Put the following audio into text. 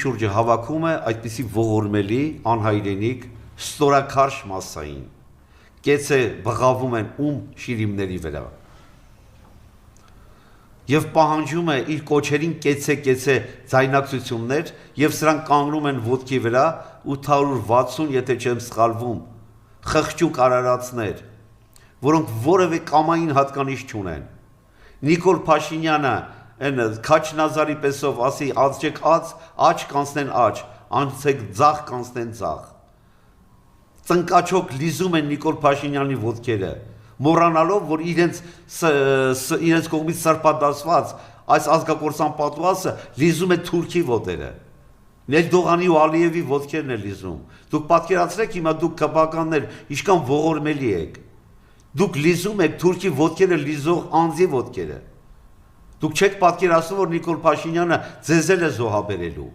շուրջը հավաքում է այդպիսի ողորմելի, անհայրենիք, ստորաքարշ մասսային, կեցե բղավում են շիրիմների վրա, և պահանջում է իր կոչերին կեցե ձայնակցություններ, և սրանք կանգնում են ոտքի վրա 860, եթե չեմ սխալվում, խղճուկ արարածներ, որոնք որևէ կամային հատկանիշ չունեն, Նիկոլ Փաշինյանը քաչնազարի պեսով ասի ածջեք աջ կանցնեն աջ, անցեք ձախ կանցնեն ձախ, ծնկաչոք լիզում են Նիկոլ Փաշինյանի ոտքերը, մոռանալով, որ իրենց կողմից սրբադասված այս ազգակործան պատուհասը լիզում է թուրքի ոտերը, Նելդողանի ու Ալիևի ոտքերն է լիզում, դուք պատկերացրեք հիմա դուք քպականներ ինչքան ողորմելի եք, դուք լիզում եք թուրքի ոտքերը լիզող անձի ոտքերը, դուք չեք պատկերացնում, որ Նիկոլ Փաշինյանը ձեզ էլ է զոհաբերելու,